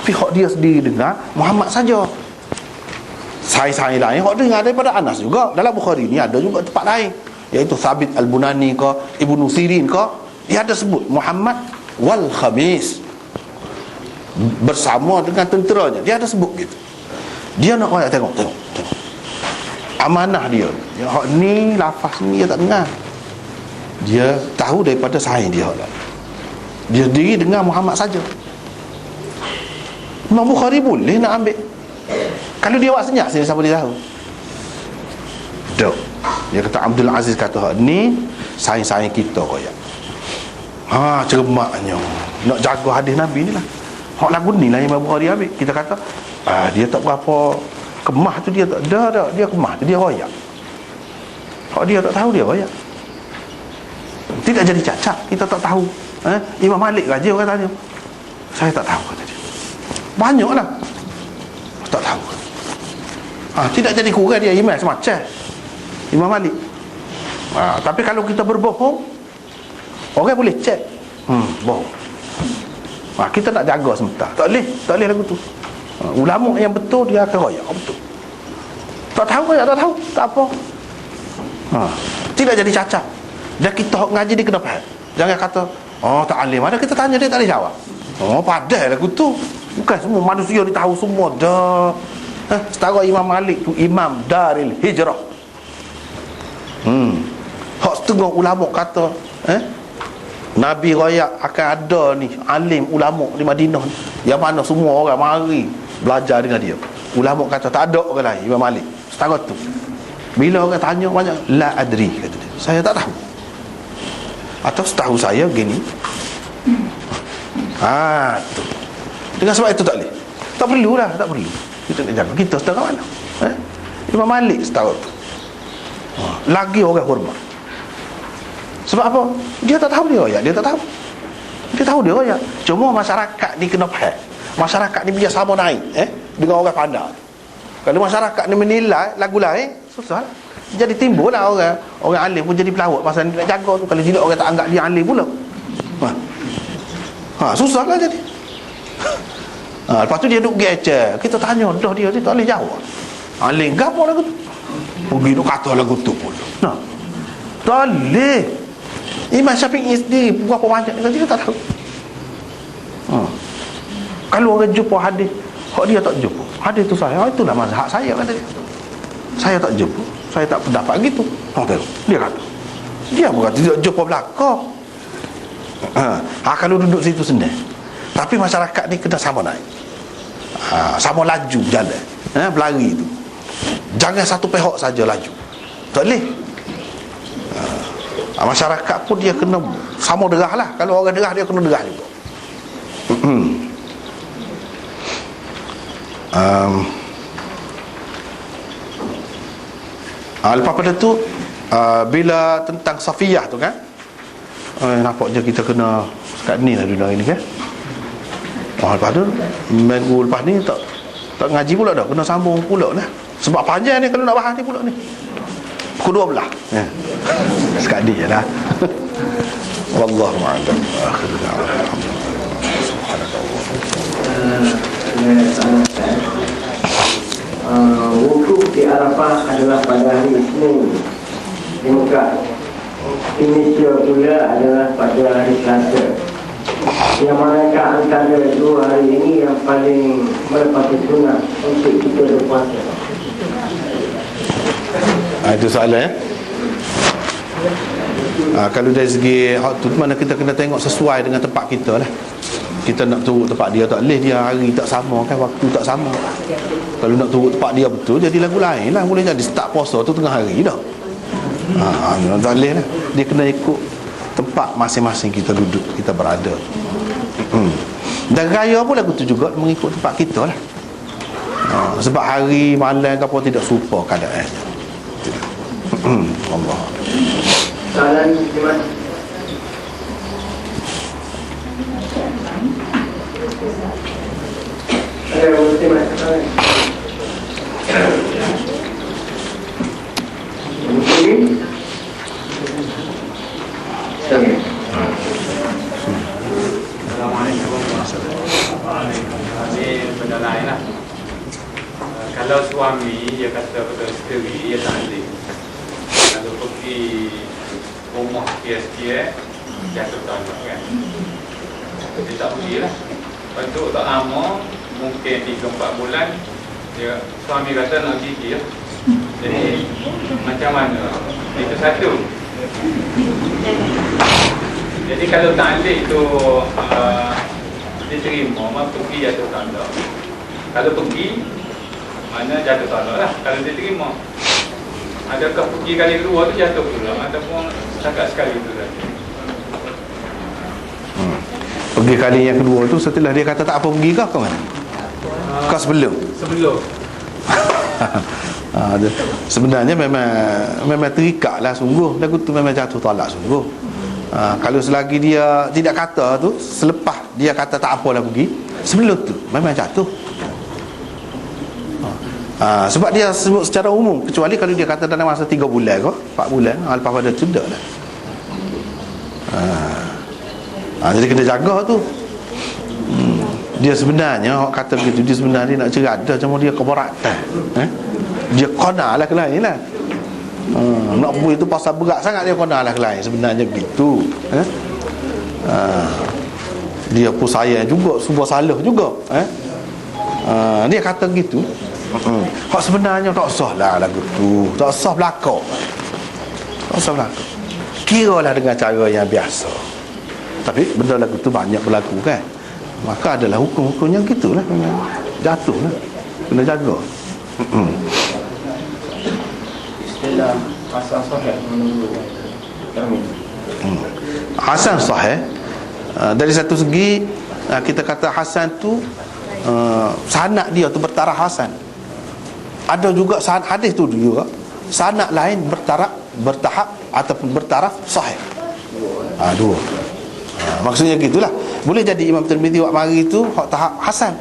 Tapi hak dia sendiri dengar Muhammad saja. Sains-sains lain hak dengar daripada Anas juga. Dalam Bukhari ni ada juga tempat lain, iaitu Thabit Al-Bunani ke, Ibnu Sirin ke, dia ada sebut Muhammad wal Khamis bersama dengan tenteranya. Dia ada sebut gitu. Dia nak orang tengok amanah dia. Hak ni lafaz ni dia tak dengar. Dia tahu daripada sains dia lah. Dia sendiri dengar Muhammad saja. Imam Bukhari boleh nak ambil. Kalau dia buat senyap sini, siapa dia tahu? Dok. Dia kata Abdul Aziz kata ni sains-sains kita koyak. Cermaknya nak jaga hadis Nabi ni lah. Hak lagu ni lah Imam Bukhari ambil. Kita kata dia tak berapa kemah tu, dia tak dah dia kemah tu, dia royak. Hak dia tak tahu, dia royak. Tidak jadi cacat, kita tak tahu. Imam Malik raja orang tanya, saya tak tahu kata dia. Banyaklah tak tahu. Tidak jadi kurang dia imam semacam Imam Malik. Tapi kalau kita berbohong, orang boleh cek bohong. Kita nak jaga sebentar. Tak boleh lagu tu. Ulama yang betul dia akan royak betul. Tak tahu, tak tahu, tak apa. Tidak jadi cacat. Dan kita ngaji dia kena faham. Jangan kata tak alim. Ada kita tanya dia tak boleh jawab. Padahal lagu tu bukan semua manusia ni tahu semua dah. Setara Imam Malik tu Imam Daril Hijrah. Hak setengah ulama kata Nabi royak akan ada ni alim ulama di Madinah ni, yang mana semua orang mari belajar dengan dia. Ulama kata tak ada orang lain Imam Malik. Setara tu. Bila orang tanya banyak, la adri kata dia, saya tak tahu. Atau setahu saya gini. Tu. Dengan sebab itu tak boleh. Tak perlulah, tak perlu. Kita nak jaga. Kita setara mana? Imam Malik setara tu. Lagi orang hormat. Sebab apa? Dia tak tahu dia royak. Dia tak tahu. Dia tahu dia royak. Cuma masyarakat ni kena faham. Masyarakat ni biar sama naik dengan orang pandai. Kalau masyarakat ni menilai lagu lain, susah lah. Jadi timbul lah orang alim pun jadi pelawak pasal dia nak jaga tu. Kalau tidak orang tak anggap dia alim pula. Susah lah jadi. Lepas tu dia duduk gecer. Kita tanya dah dia tak boleh jawab. Alim gapo lagu tu? Pergi duk kata lagu tu pula. Tak boleh. Imam Syafi'i sendiri berapa banyak dia tak tahu. Kalau orang jumpa hadis, hak dia tak jumpa. Hadis tu saya, itulah mazhab saya kata dia. Saya tak jumpa. Saya tak pendapat gitu. Dia kata. Dia bukan tidak jumpa belakang. Kalau duduk situ sendiri. Tapi masyarakat ni kena sama naik. Sama laju jalan. Berlari tu. Jangan satu pihak saja laju. Tak boleh. Masyarakat pun dia kena sama derah lah. Kalau orang derah, dia kena derah juga. Lepas pada tu bila tentang Safiyah tu kan, nampaknya kita kena sekat ni lah dunia ini kan. Lepas tu minggu lepas ni tak ngaji pula dah, kena sambung pula lah. Sebab panjang ni kalau nak bahas ni pula ni pukul 12 sekat ni je lah. Wallahu a'lam. Wukuf di Arafah adalah pada hari Isnin di Mekah. Indonesia pula adalah pada hari Selasa. Yang manakah antara dua hari ini yang paling menepati sunnah untuk kita berpuasa? Itu soalan kalau dari segi tu mana kita kena tengok sesuai dengan tempat kita lah. Kita nak turut tempat dia tak boleh, dia hari tak sama kan, waktu tak sama. Kalau nak turut tempat dia betul, jadi lagu lain lah. Boleh jadi start puasa tu tengah hari dah. Tak boleh lah. Dia kena ikut tempat masing-masing kita duduk, kita berada. Dan raya pun lagu tu juga mengikut tempat kita lah. Sebab hari malam ke apa tidak serupa keadaannya. Allah. Soalan Jimat. Ada Jimat. Mungkin. Assalamualaikum warahmatullahi wabarakatuh. benda lain lah. Kalau suami dia kata pada isteri dia tak boleh. Kalau pergi rumah sikit-sikit jatuh talak kan. Dia tak pergi lah. Lepas tu tak lama, mungkin 3-4 bulan dia suami kata nak gigi lah. Jadi macam mana? Itu satu. Jadi kalau ta'liq tu diterima, maka pergi jatuh talak. Kalau pergi, mana jatuh talak lah. Kalau diterima, adakah pergi kali kedua tu jatuh pula ataupun setakat sekali tu saja? Pergi kali yang kedua tu setelah dia kata tak apa pergi kah kau mana? Kau sebelum? Sebelum. Sebenarnya memang terikat lah sungguh. Lagu tu memang jatuh talak sungguh. Kalau selagi dia tidak kata tu, selepas dia kata tak apalah pergi, sebelum tu memang jatuh. Sebab dia sebut secara umum, kecuali kalau dia kata dalam masa 3 bulan ke 4 bulan, lepas pada tu dah lah. Jadi kena jaga tu. Dia sebenarnya orang kata begitu, dia sebenarnya nak cerada cuma dia keberatan. Dia qana lah ke lain lah. Nak buat itu pasal berat sangat dia qana lah ke lain. Sebenarnya begitu. Dia pun sayang juga, sebuah salah juga. Dia kata gitu. Hak sebenarnya tak sah lah lagu tu. Tak sah belakang. Tak sah belakang. Kiralah dengan cara yang biasa. Tapi benda lagu tu banyak berlaku kan. Maka adalah hukum-hukum yang gitulah, memang jatuh lah. Kena jaga. Istilah hasan sahih menurut kami. Hasan sahih, dari satu segi kita kata hasan tu sanad dia tu bertaraf hasan. Ada juga hadis tu juga sanad lain bertahap ataupun bertaraf sahih. Dua. Maksudnya gitulah. Boleh jadi Imam Tirmizi buat mari tu hak tahap hasan.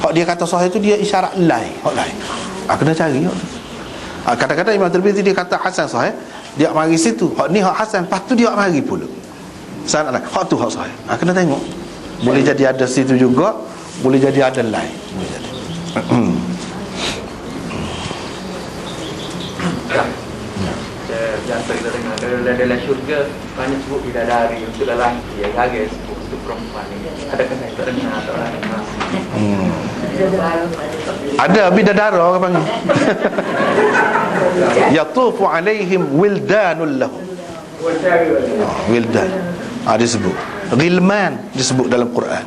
Hak dia kata sahih tu dia isyarat lain, hak lain. Kena cari hak tu. Kadang-kadang Imam Tirmizi dia kata hasan sahih, dia mari situ. Hak ni hak hasan, lepas tu dia mari pula. Sanad lain. Hak tu hak sahih. Kena tengok. Boleh jadi ada situ juga, boleh jadi ada lain. Boleh jadi. Biasa kita dengar dalam syurga banyak sebut bidadari untuk lelaki, yang harga sebut untuk perempuan ni. Adakah saya tak dengar atau orang dengar? Ada bidadara orang panggil. Yatufu alaihim wildanul lahum. Wildan. Disebut Ghilman, disebut dalam Quran.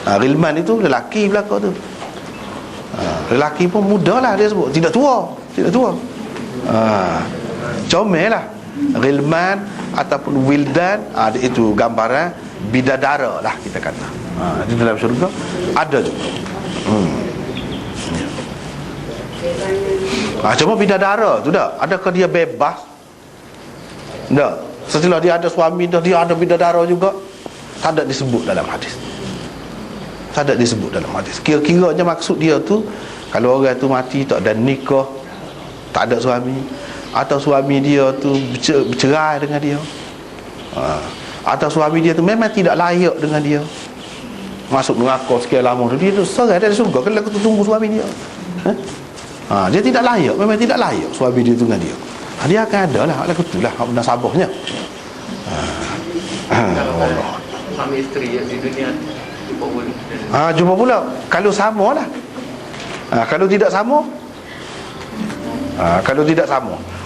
Ghilman itu lelaki belaka tu. Lelaki pun muda lah dia sebut, tidak tua. Comel lah. Ghilman ataupun wildan, itu gambaran bidadara lah kita kata. Di dalam syurga ada juga. Cuma bidadara tu dah, adakah dia bebas? Tak. Setelah dia ada suami dah, dia ada bidadara juga. Tak ada disebut dalam hadis. Tak ada disebut dalam hadis. Kira-kiranya maksud dia tu, kalau orang tu mati tak ada nikah, tak ada suami, atau suami dia tu bercerai dengan dia, atau suami dia tu memang tidak layak dengan dia, masuk neraka sekian lama tu, dia tu serai dari surga, kan aku tunggu suami dia. Dia tidak layak, memang tidak layak suami dia tu dengan dia. Dia akan ada lah, lagu tu lah nasabahnya. Suami isteri di dunia jumpa boleh. Jumpa pula. Kalau sama lah. Kalau tidak sama,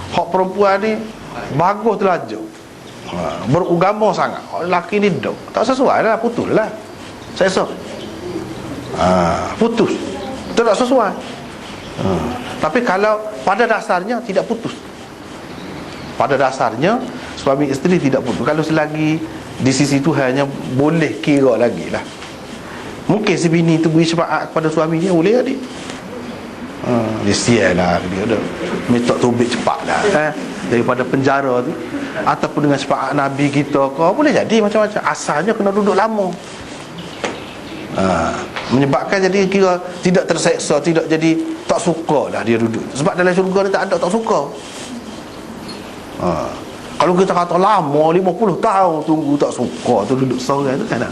hak perempuan ni bagus terlanjur, beragama sangat, hak lelaki ni tak sesuai lah, putus lah. Saya putus, tidak sesuai. Tapi kalau pada dasarnya tidak putus, pada dasarnya suami isteri tidak putus. Kalau selagi di sisi Tuhannya boleh kira lagi lah. Mungkin si bini tu beri syafaat kepada suami dia, boleh adik. Dia sial lah, dia ada minta tubik cepat lah, daripada penjara tu, ataupun dengan syafaat Nabi kita kau boleh jadi macam-macam. Asalnya kena duduk lama, menyebabkan jadi kira tidak terseksa, tidak jadi tak suka lah dia duduk. Sebab dalam syurga ni tak ada tak suka. Kalau kita kata lama 50 tahun tunggu tak suka tu, duduk seorang tu kan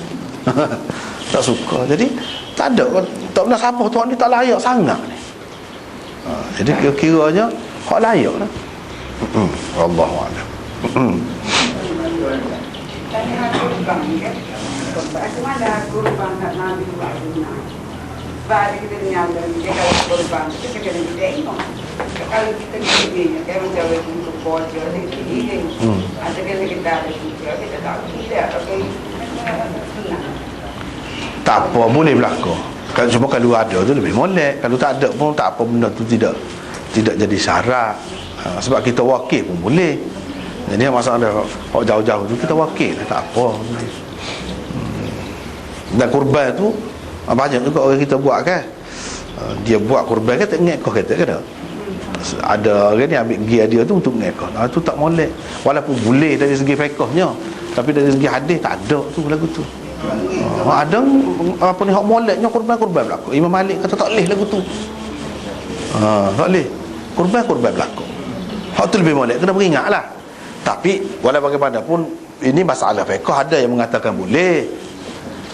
tak suka. Jadi tak tak ada, tak pernah sabar Tuhan ni tak layak sangat ni. Jadi kiranya hak layak lah. Wallahu a'lam. Bagaimana kurban tak Nabi buat sunnah? Sebab ada kita dengar dia kalau kurban kita kena tengok. Kalau kita begini, kan macam untuk bocor ini, ada kita ada juga kita tak tidak, okey. Tak apa, boleh berlaku. Kalau cuma kalau ada tu lebih molek. Kalau tak ada pun tak apa, benda tu tidak jadi syarat. Sebab kita wakil pun boleh. Jadi masalah hak jauh-jauh tu kita wakil, tak apa. Dan kurban tu banyak juga orang kita buat kan. Dia buat kurban kan tak ngekor kata kan. Ada orang ni ambil gear dia tu untuk ngekor. Tu tak molek. Walaupun boleh dari segi fiqhnya, tapi dari segi hadis tak ada tu lagu tu. Ada apa ni hak moleknya kurban berlaku. Imam Malik kata tak leh lagu tu. Tak leh. Kurban berlaku. Hak tu lebih molek, kena beringatlah. Tapi walaupun bagaimanapun ini masalah fiqh, ada yang mengatakan boleh.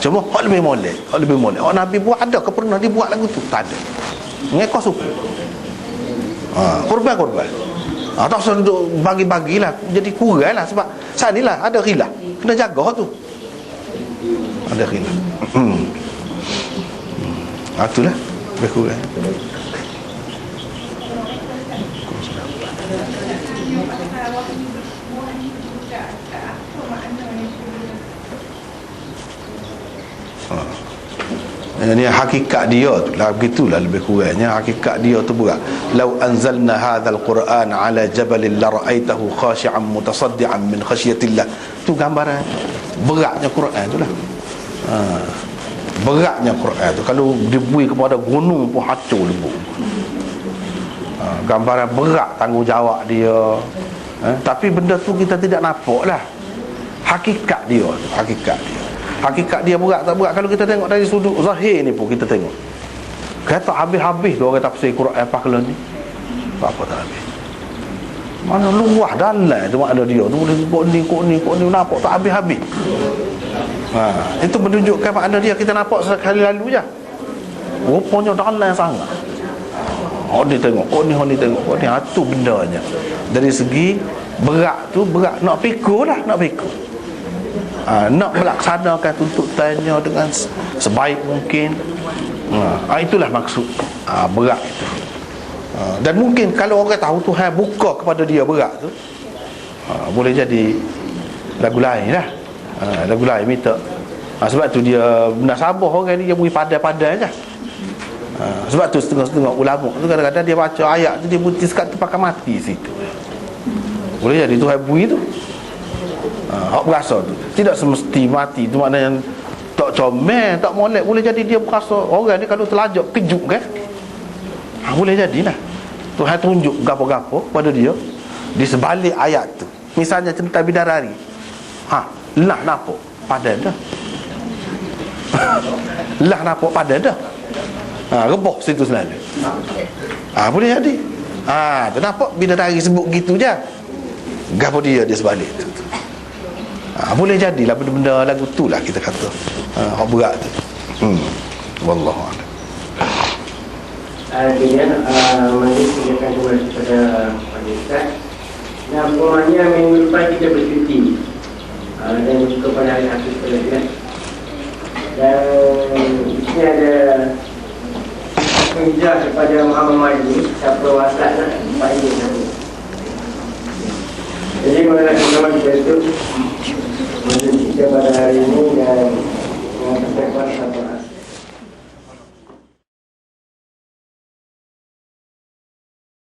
Cuma hak lebih molek, hak Nabi buat ada ke pernah dibuat lagu tu? Tak ada. Ngekos suku. Kurban. Tak usah duduk bagi-bagilah, jadi kurang lah. Sebab saat ni lah ada khilaf, kena jaga tu. Ada khilaf. Itulah lebih kurang. Ini hakikat dia tu lah, begitulah lebih kurangnya hakikat dia tu berat. Lau anzalna hadzal Quran ala jabalin la ra'aitahu khashi'an mutasaddian min khasyatillah. Tu gambaran beratnya Quran tu lah. Beratnya Quran tu kalau dibui kepada gunung pun hancur lebur. Gambaran berat tanggungjawab dia. Tapi benda tu kita tidak nampak lah hakikat dia tu, hakikat dia berat tak berat. Kalau kita tengok dari sudut zahir ni pun kita tengok kata habis-habis tu orang tafsir Quran paklan ni apa tak habis, mana luah dalam tu ada dia tu boleh kok ni nampak tak habis-habis. Itu menunjukkan makna dia kita nampak sekali lalu je, rupanya dalam sangat. Dia tengok kok ni tengok kok ni, tu bendanya. Dari segi berat tu berat, nak fikir lah, nak melaksanakan tuntutannya dengan sebaik mungkin. Itulah maksud berat itu. Dan mungkin kalau orang tahu Tuhan buka kepada dia berat tu, boleh jadi lagu lain lah. Lagu lain minta. Sebab tu dia benar sabar orang ni, dia beri padai-padai je. Sebab tu setengah-setengah ulama tu kadang-kadang dia baca ayat tu dia berhenti sekat terpakai mati situ. Boleh jadi Tuhan beri tu. Hak berasa tu tidak semesti mati. Tu maknanya tak comel, tak molek. Boleh jadi dia berasa orang ni kalau terlajak kejut kan. Boleh jadilah Tuhan tunjuk gapo-gapo pada dia di sebalik ayat tu. Misalnya cerita bidadari, lah nampak padan dah. Lah nampak padan dah. Rebah situ selalu. Boleh jadi. Tu nampak bidadari sebut gitu je. Gapo dia sebalik tu. Boleh jadilah benda-benda lagu tu lah kita kata hak berat tu. Wallahu a'lam. Kemudian mari kita akan kembali kepada Ustaz. Namanya minggu depan kita bercuti dan juga pada hari Sabtu pelajaran. Dan di sini ada hijrah kepada Muhammad Madi, siapa wasat lah Pak Ijin. Jadi mengenai kita itu